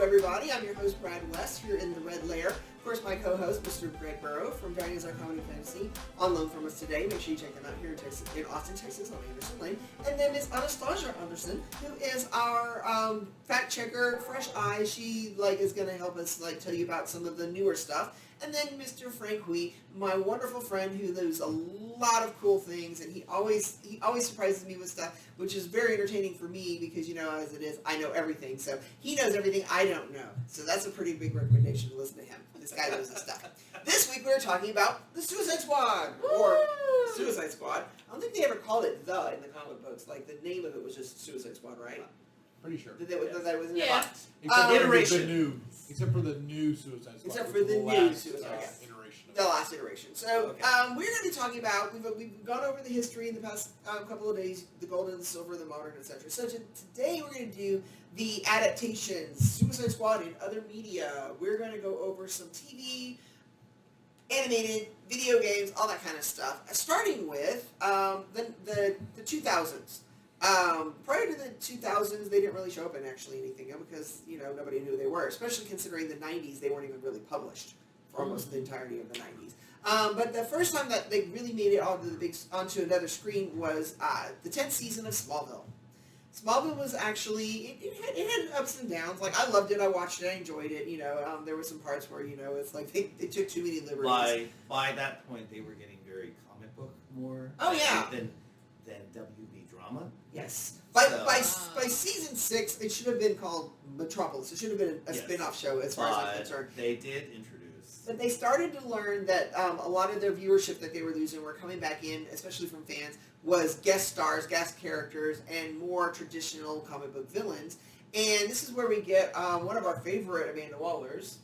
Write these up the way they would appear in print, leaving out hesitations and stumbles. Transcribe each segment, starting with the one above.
Everybody, I'm your host Brad West here in the Red Lair. Of course, my co-host Mr. Greg Burrow from Dragons Are Comedy Fantasy on loan from us today. Make sure you check them out here in Austin, Texas on Anderson Lane. And then Miss Anastasia Anderson, who is our fact checker, fresh eyes. She is going to help us tell you about some of the newer stuff. And then Mr. Frank Hui, my wonderful friend who knows a lot of cool things, and he always surprises me with stuff, which is very entertaining for me because, as it is, I know everything. So he knows everything I don't know. So that's a pretty big recommendation to listen to him. This guy knows his stuff. This week we're talking about the Suicide Squad, or Suicide Squad. I don't think they ever called it the in the comic books. The name of it was just Suicide Squad, right? Pretty sure. That was in the box. Except for the new Suicide Squad. Except for the new Suicide Squad. The last iteration. So we're going to be talking about, we've gone over the history in the past couple of days, the gold and the silver, the modern, etc. So today we're going to do the adaptations, Suicide Squad in other media. We're going to go over some TV, animated, video games, all that kind of stuff. Starting with the 2000s. Prior to the 2000s, they didn't really show up in actually anything because, nobody knew who they were, especially considering the 90s, they weren't even really published for almost the entirety of the 90s. But the first time that they really made it onto another screen was the 10th season of Smallville. Smallville was actually, it had ups and downs. I loved it, I watched it, I enjoyed it. There were some parts where, it's they took too many liberties. By that point, they were getting very comic book more. Oh, yeah. Than WB drama. Yes. By season 6, it should have been called Metropolis. It should have been a spin-off show as far as I'm concerned. They did introduce. But they started to learn that a lot of their viewership that they were losing were coming back in, especially from fans, was guest stars, guest characters, and more traditional comic book villains. And this is where we get one of our favorite Amanda Wallers.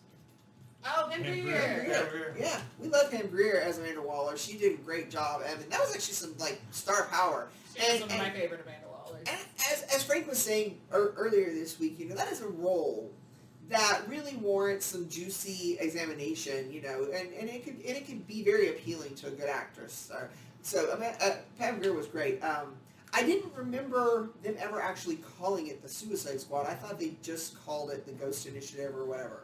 Oh, Pam Grier. Yeah, we love Pam Grier as Amanda Waller. She did a great job. I mean, that was actually some star power. She's one of my favorite Amanda Wallers. And as Frank was saying earlier this week, that is a role that really warrants some juicy examination, and it could be very appealing to a good actress. So Pam Grier was great. I didn't remember them ever actually calling it the Suicide Squad. I thought they just called it the Ghost Initiative or whatever.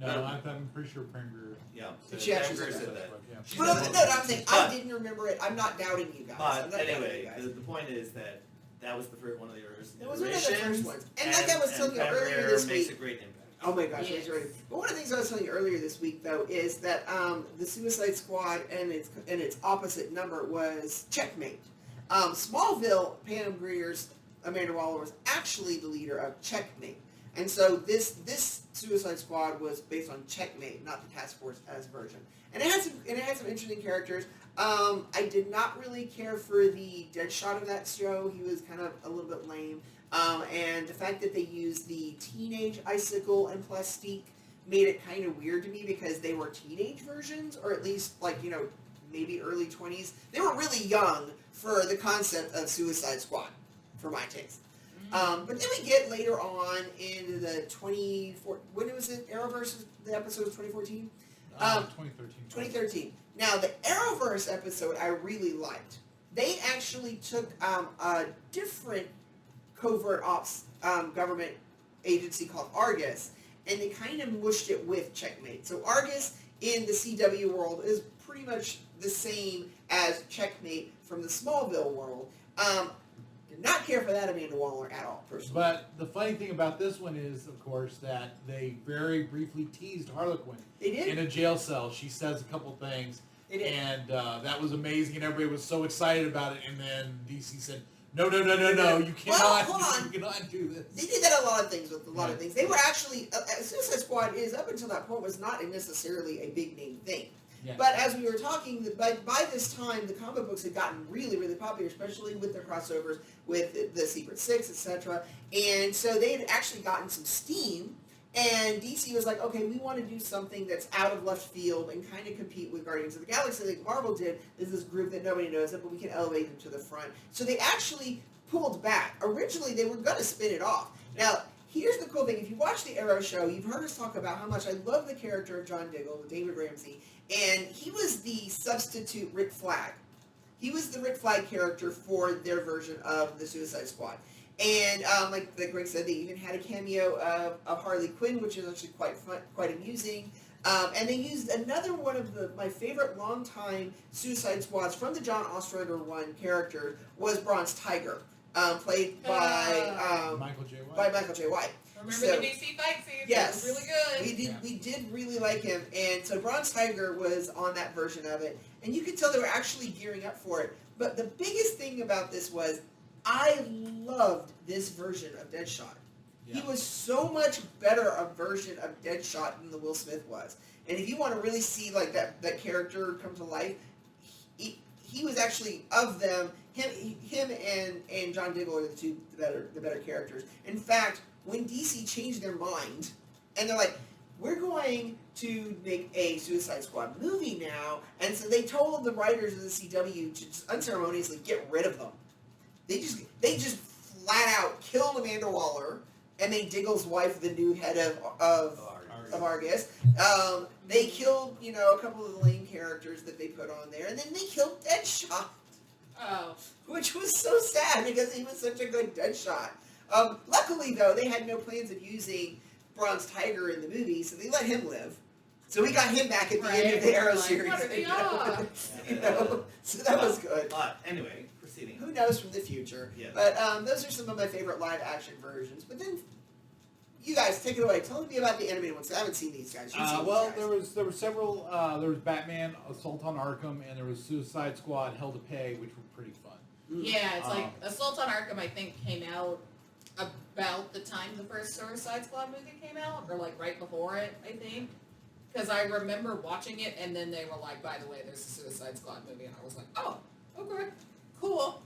No, I'm pretty sure Pam Grier. Yeah, she actually said that. Yeah. But I'm saying I didn't remember it. I'm not doubting you guys. But anyway, the point is that was one of the first. It was one of the first ones. And like I was telling you earlier this week, makes a great impact. Oh my gosh, yes. But one of the things I was telling you earlier this week, though, is that the Suicide Squad and its opposite number was Checkmate. Smallville, Pam Grier's Amanda Waller was actually the leader of Checkmate, and so this Suicide Squad was based on Checkmate, not the Task Force as version. And it had some interesting characters. I did not really care for the Deadshot of that show. He was kind of a little bit lame. And the fact that they used the teenage Icicle and Plastique made it kind of weird to me because they were teenage versions, or at least maybe early 20s. They were really young for the concept of Suicide Squad, for my taste. But then we get later on into the when was it? Arrowverse, the episode of 2014? 2013. 2013. Now, the Arrowverse episode I really liked. They actually took a different covert ops government agency called Argus, and they kind of mushed it with Checkmate. So Argus in the CW world is pretty much the same as Checkmate from the Smallville world. Did not care for that Amanda Waller at all, personally. But the funny thing about this one is, of course, that they very briefly teased Harlequin. They did. In a jail cell. She says a couple things. They did. And that was amazing, and everybody was so excited about it, and then DC said, no, you cannot, you cannot do this. They did that a lot of things with a lot of things. They were actually, Suicide Squad is, up until that point, was not necessarily a big name thing. Yeah. But as we were talking, by this time, the comic books had gotten really, really popular, especially with their crossovers with the Secret Six, etc. And so they had actually gotten some steam, And DC was like, okay, we want to do something that's out of left field and kind of compete with Guardians of the Galaxy like Marvel did. There's this group that nobody knows it, but we can elevate them to the front. So they actually pulled back. Originally, they were going to spin it off. Now, here's the cool thing. If you watch the Arrow show, you've heard us talk about how much I love the character of John Diggle, David Ramsey, and he was the substitute Rick Flag. He was the Rick Flag character for their version of the Suicide Squad. And like Greg said, they even had a cameo of Harley Quinn, which is actually quite fun, quite amusing. And they used another one of my favorite longtime Suicide Squads from the John Ostrander one character was Bronze Tiger, played by Michael J. White. by Michael J. White. Remember So- the DC fight scene? Yes. It was really good. We did really like him, and so Bronze Tiger was on that version of it, and you could tell they were actually gearing up for it. But the biggest thing about this was, I loved this version of Deadshot. Yeah. He was so much better a version of Deadshot than the Will Smith was. And if you want to really see like that character come to life, he was actually of them. Him and John Diggle are the better characters. In fact, when DC changed their mind, and they're like, we're going to make a Suicide Squad movie now, and so they told the writers of the CW to just unceremoniously get rid of them. They just flat out killed Amanda Waller and made Diggle's wife the new head of Argus. They killed a couple of the lame characters that they put on there, and then they killed Deadshot, Oh. which was so sad because he was such a good Deadshot. Luckily, though, they had no plans of using Bronze Tiger in the movie, so they let him live. So we got him back at the end of the Arrow Like, series. what are the odds? So that was good. Anyway, proceeding. Who knows from the future? Yeah. But those are some of my favorite live action versions. But then, you guys take it away. Tell me about the animated ones. I haven't seen these guys. You've seen Well, these guys. there were several. There was Batman, Assault on Arkham, and there was Suicide Squad, Hell to Pay, which were pretty fun. Yeah, it's like Assault on Arkham, I think, came out about the time the first Suicide Squad movie came out, or like right before it, I think. Because I remember watching it, and then they were like, by the way, there's a Suicide Squad movie, and I was like, oh, okay, cool.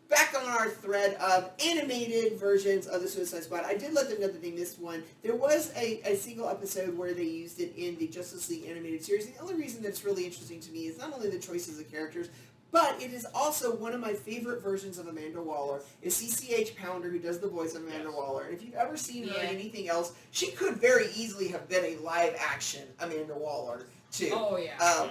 Back on our thread of animated versions of the Suicide Squad, I did let them know that they missed one. There was a single episode where they used it in the Justice League animated series. The only reason that's really interesting to me is not only the choices of characters, but it is also one of my favorite versions of Amanda Waller is CCH Pounder, who does the voice of Amanda Waller. And if you've ever seen her in anything else, she could very easily have been a live-action Amanda Waller, too. Oh, yeah.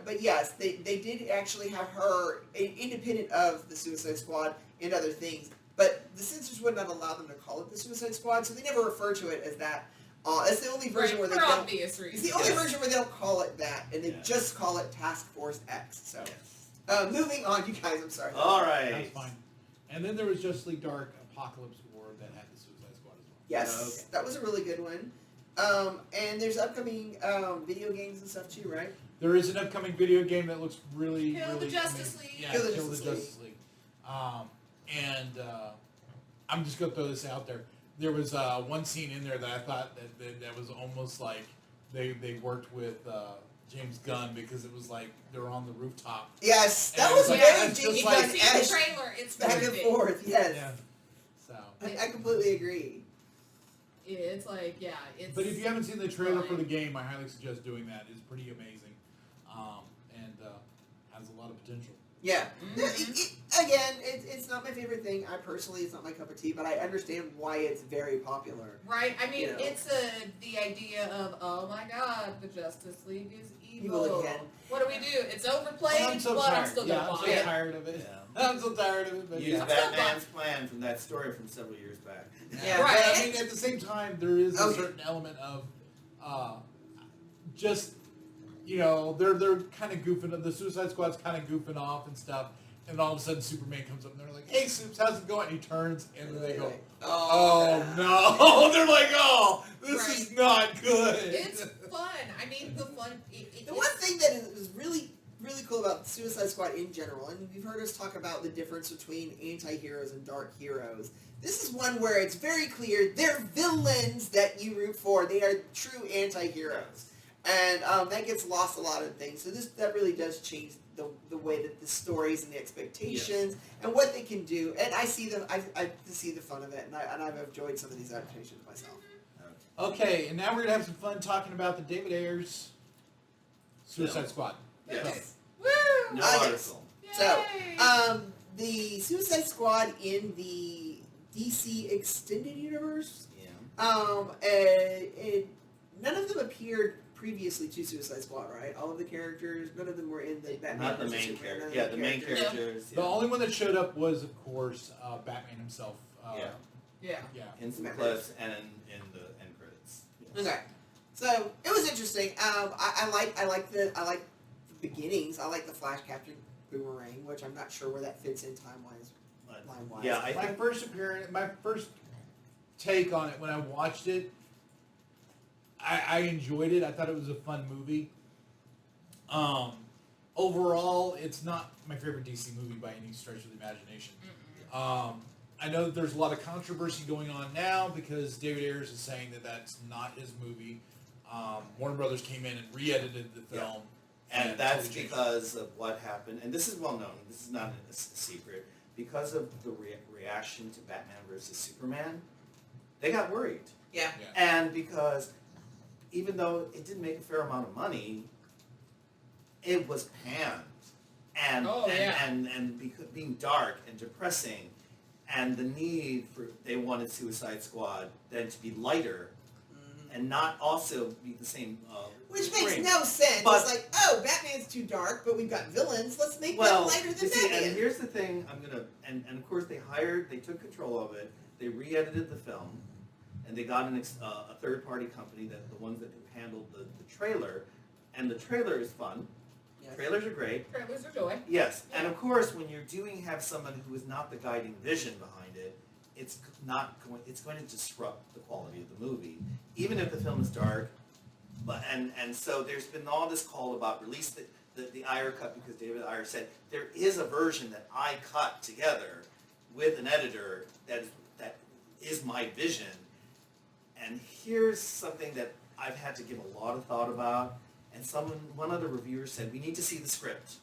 But yes, they did actually have her independent of the Suicide Squad and other things. But the censors would not allow them to call it the Suicide Squad, so they never refer to it as that. It's the only version where they for don't. obvious It's reasons. the only version where they don't call it that, and they Yeah. just call it Task Force X. So, moving on, you guys. I'm sorry. All right. That's fine. And then there was Justice League Dark Apocalypse War that had the Suicide Squad as well. Yes, Okay. that was a really good one. And there's upcoming video games and stuff too, right? There is an upcoming video game that looks really, Kill the really Justice amazing. League. Yeah, Kill the Kill the Justice League. Justice League. I'm just gonna throw this out there. There was one scene in there that I thought that was almost like they worked with James Gunn, because it was like they were on the rooftop. Yes, And that it was was like- very that's James just Gunn like- See the esque trailer, it's back and perfect. forth. Yes, Yeah. So. I completely agree. It's like, yeah, it's... But if you haven't seen the trailer for fine. the game, I highly suggest doing that. It's pretty amazing, and has a lot of potential. Yeah. Mhm. It's not my favorite thing. I personally, it's not my cup of tea, but I understand why it's very popular. Right, I mean, You know. it's the idea of, oh my god, the Justice League is evil. Evil again. What do we do? It's overplayed, I'm so but tired. I'm still Yeah, gonna I'm buy so it. tired of it. Yeah. I'm so tired of it. But Use yeah. Batman's plan from that story from several years back. Yeah, Right. But I mean, at the same time, there is a Okay. certain element of just, they're kind of goofing. The Suicide Squad's kind of goofing off and stuff. And all of a sudden, Superman comes up and they're like, "Hey, Supes, how's it going?" And he turns, and then they go, "Oh no!" They're like, "Oh, this is not good." It's fun. I mean, the fun... The one thing that is really, really cool about Suicide Squad in general, and you've heard us talk about the difference between anti-heroes and dark heroes. This is one where it's very clear they're villains that you root for. They are true anti-heroes. And that gets lost a lot of things. So that really does change the way that the stories and the expectations and what they can do. And I see I see the fun of it, and I've enjoyed some of these adaptations myself. Okay, and now we're gonna have some fun talking about the David Ayers Suicide No. Squad. Yes. Woo! No yes. article. So, Yay! the Suicide Squad in the DC Extended Universe, Yeah. none of them appeared previously to Suicide Squad, right? All of the characters, none of them were in the Batman. Not the versus main Superman, character. none of Yeah, the main characters. characters. The Yeah. only one that showed up was, of course, Batman himself. Yeah. Yeah. Yeah. In some Batman. clips and in the end credits. Yeah. Okay, so it was interesting. I like the beginnings. I like the Flash capturing Boomerang, which I'm not sure where that fits in time wise. But, Line-wise. yeah, I My think first take on it when I watched it, I enjoyed it. I thought it was a fun movie. Overall, it's not my favorite DC movie by any stretch of the imagination. I know that there's a lot of controversy going on now because David Ayers is saying that that's not his movie. Warner Brothers came in and re-edited the film. And that's totally changed it. because of what happened, and this is well known, this is not a secret, because of the reaction to Batman versus Superman, they got worried. Yeah. And because even though it didn't make a fair amount of money, it was panned. And, Oh, yeah. and because being dark and depressing, and the need for, they wanted Suicide Squad then to be lighter, and not also be the same Which makes frame. no sense. But- it's like, oh, Batman's too dark, but we've got villains. Let's make Well, them lighter you than see, Batman. and here's the thing, and of course they took control of it, they re-edited the film, and they got a third-party company, that the ones that handled the trailer, and the trailer is fun, Yes. trailers are great, Trailers are joy. yes, and of course, when you're have someone who is not the guiding vision behind it, it's going to disrupt the quality of the movie, even if the film is dark. But and so there's been all this call about release the Ayer cut, because David Ayer said there is a version that I cut together with an editor that is my vision. And here's something that I've had to give a lot of thought about. And one of the reviewers said we need to see the script.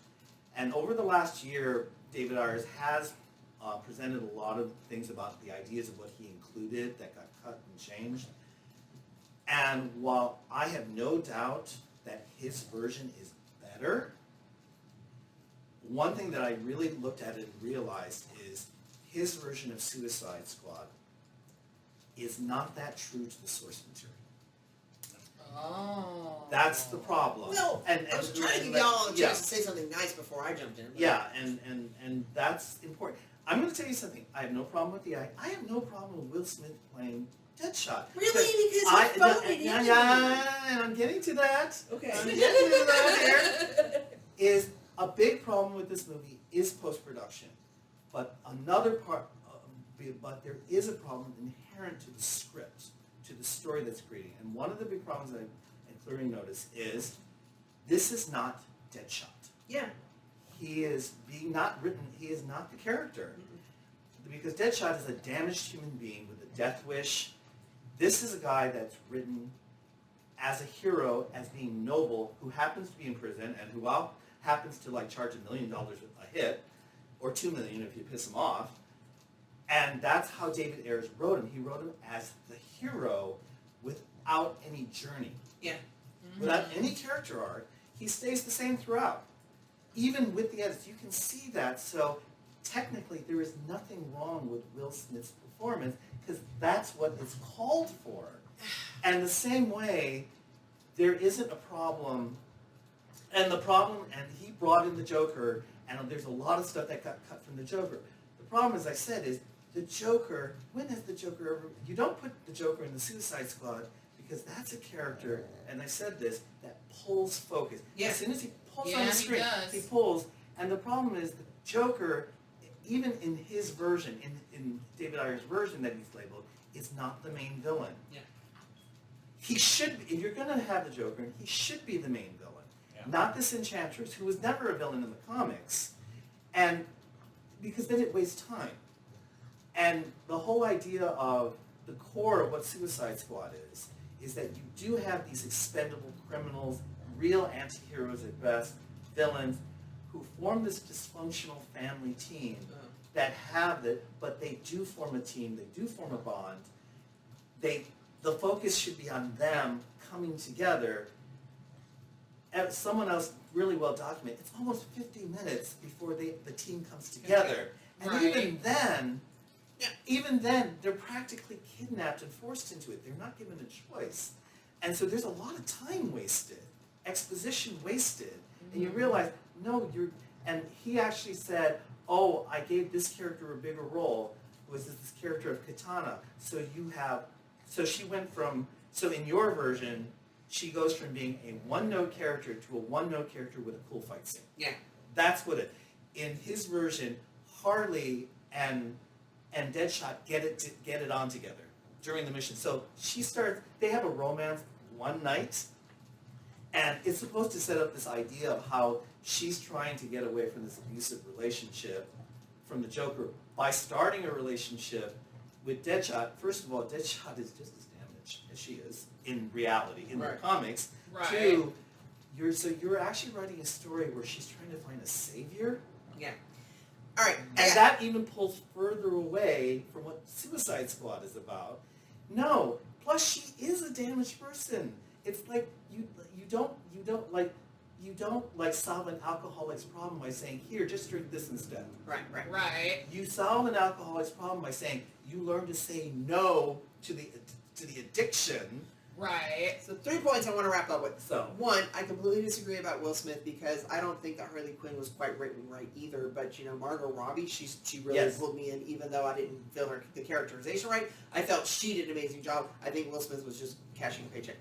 And over the last year, David Ayers has presented a lot of things about the ideas of what he included that got cut and changed. And while I have no doubt that his version is better, one thing that I really looked at and realized is his version of Suicide Squad is not that true to the source material. Oh. That's the problem. Well, and I was trying to give like, y'all a chance yeah. to say something nice before I jumped in. but- Yeah, and that's important. I'm going to tell you something. I have no problem with I have no problem with Will Smith playing Deadshot. Really? Because you voted him. and I'm getting to that. Okay. I'm getting to that here. Is a big problem with this movie is post-production. But another part, but there is a problem inherent to the script, to the story that's creating. And one of the big problems that I clearly notice is this is not Deadshot. Yeah. He is being not written, he is not the character. Because Deadshot is a damaged human being with a death wish. This is a guy that's written as a hero, as being noble, who happens to be in prison, and who happens to charge $1 million a hit, or $2 million if you piss him off. And that's how David Ayers wrote him. He wrote him as the hero without any journey. Yeah. Without any character arc. He stays the same throughout. Even with the edits, you can see that. So technically, there is nothing wrong with Will Smith's performance, because that's what it's called for. And the same way, there isn't a problem. And he brought in the Joker, and there's a lot of stuff that got cut from the Joker. The problem, as I said, is the Joker, when has the Joker ever, you don't put the Joker in the Suicide Squad, because that's a character, and I said this, that pulls focus. Yeah. As soon as he pulls Yeah, on the he screen, does. he pulls, and the problem is the Joker, even in his version, in David Ayer's version that he's labeled, is not the main villain. Yeah. He should be, if you're going to have the Joker, he should be the main villain. Yeah. Not this Enchantress, who was never a villain in the comics. And because then it wastes time. And the whole idea of the core of what Suicide Squad is that you do have these expendable criminals, real anti-heroes at best, villains, who form this dysfunctional family team that have it, but they do form a team, they do form a bond. They the focus should be on them coming together. As someone else really well documented, it's almost 50 minutes before the team comes together. And Right. even then, they're practically kidnapped and forced into it. They're not given a choice. And so there's a lot of time wasted, exposition wasted. And you realize, no, and he actually said, oh, I gave this character a bigger role, was this character of Katana. So she went from, so in your version, she goes from being a one-note character to a one-note character with a cool fight scene. Yeah. That's what in his version, Harley and Deadshot get it on together during the mission. So they have a romance one night, and it's supposed to set up this idea of how she's trying to get away from this abusive relationship from the Joker by starting a relationship with Deadshot. First of all, Deadshot is just as damaged as she is in reality, in the comics. Right. Two, you're actually writing a story where she's trying to find a savior. Yeah. All right. And that even pulls further away from what Suicide Squad is about. No. Plus, she is a damaged person. It's like you don't solve an alcoholic's problem by saying, here, just drink this instead. Right. You solve an alcoholic's problem by saying you learn to say no to the addiction. Right. So 3 points I want to wrap up with. So One, I completely disagree about Will Smith because I don't think that Harley Quinn was quite written right either. But Margot Robbie, she really pulled me in, even though I didn't feel the characterization right. I felt she did an amazing job. I think Will Smith was just cashing a paycheck.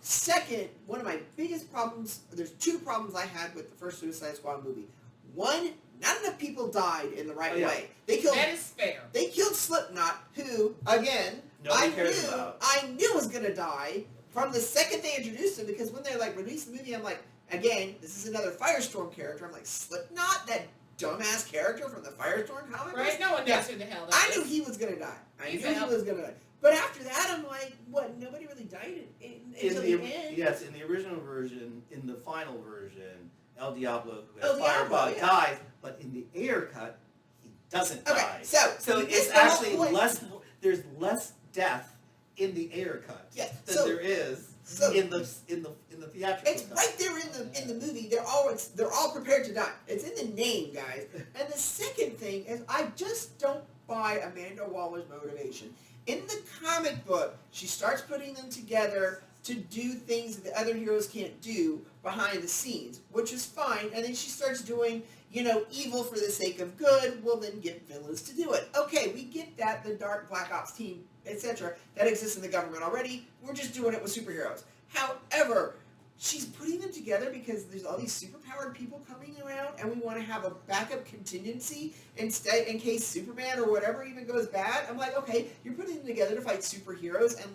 Second, one of my biggest problems. There's two problems I had with the first Suicide Squad movie. One, not enough people died in the right way. That is fair. They killed Slipknot, who again. nobody cares about. I knew was gonna die from the second they introduced him because when they released the movie, I'm like, again, this is another Firestorm character. I'm like, Slipknot, that dumbass character from the Firestorm comic. Right? No one knows who the hell that I is. knew he was gonna die. He's I knew he was gonna die. But after that, I'm like, what? Nobody really died until the end. Yes, in the original version, in the final version, El Diablo, who El has Diablo, Fireball, yeah. dies, but in the air cut, he doesn't Okay, die. so it's the whole actually point- less. There's less death in the air cut Yeah, than so- there is so- in the theatrical It's cut. right there in the movie. They're all prepared to die. It's in the name, guys. And the second thing is, I just don't buy Amanda Waller's motivation. In the comic book, she starts putting them together to do things that the other heroes can't do behind the scenes, which is fine. And then she starts doing, evil for the sake of good. We'll then get villains to do it. Okay, we get that. The Dark Black Ops team, etc., that exists in the government already. We're just doing it with superheroes. However, she's putting them together because there's all these superpowered people coming around, and we want to have a backup contingency in case Superman or whatever even goes bad. I'm like, okay, you're putting them together to fight superheroes, and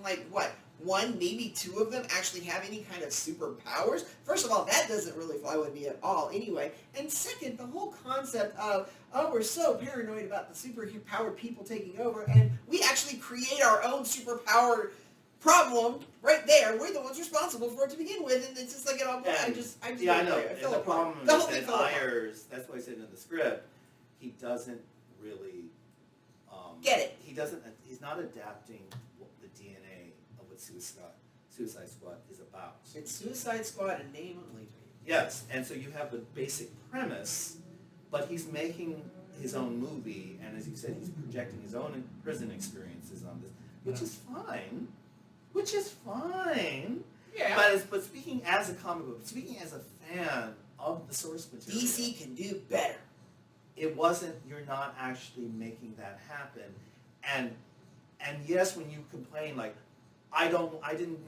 one, maybe two of them actually have any kind of superpowers. First of all, that doesn't really fly with me at all anyway. And second, the whole concept of, we're so paranoid about the superpowered people taking over, and we actually create our own superpowered problem right there. We're the ones responsible for it to begin with, and it's just like it all. I just Yeah, I know. I And the problem the is whole thing that fell apart. Ayers, that's why I said in the script, he doesn't really Get it. He's not adapting the DNA of what Suicide Squad is about. It's Suicide Squad and name only. Yes, and so you have the basic premise, but he's making his own movie, and as you said, he's projecting his own prison experiences on this, which is fine. Yeah. But speaking as a comic book, speaking as a fan of the source material, DC can do better. you're not actually making that happen. And yes, when you complain like, I didn't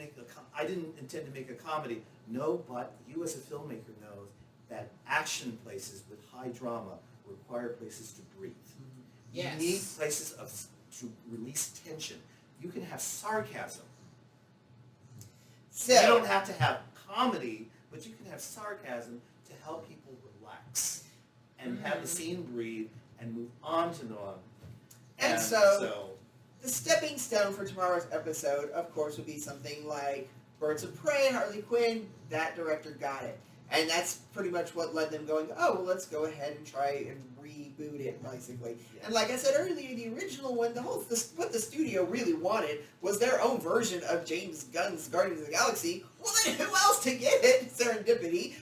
intend to make a comedy. No, but you as a filmmaker knows that action places with high drama require places to breathe. Yes. You need places to release tension. You can have sarcasm. So You don't have to have comedy, but you can have sarcasm to help people relax and have the scene breathe and move on to the one. And so the stepping stone for tomorrow's episode, of course, would be something like Birds of Prey, Harley Quinn. That director got it. And that's pretty much what led them going, oh, well, let's go ahead and try and reboot it, basically. And like I said earlier, the original one, what the studio really wanted was their own version of James Gunn's Guardians of the Galaxy. Well, then who else to get it? Serendipity.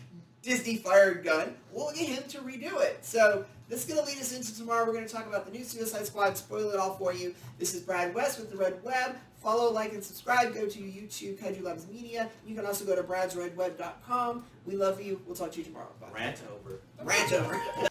Disney fired Gunn. We'll get him to redo it. So this is going to lead us into tomorrow. We're going to talk about the new Suicide Squad. Spoil it all for you. This is Brad West with the Red Web. Follow, like, and subscribe. Go to YouTube, Kaiju Labs Media. You can also go to bradsredweb.com. We love you. We'll talk to you tomorrow. Bye. Rant over. Rant over.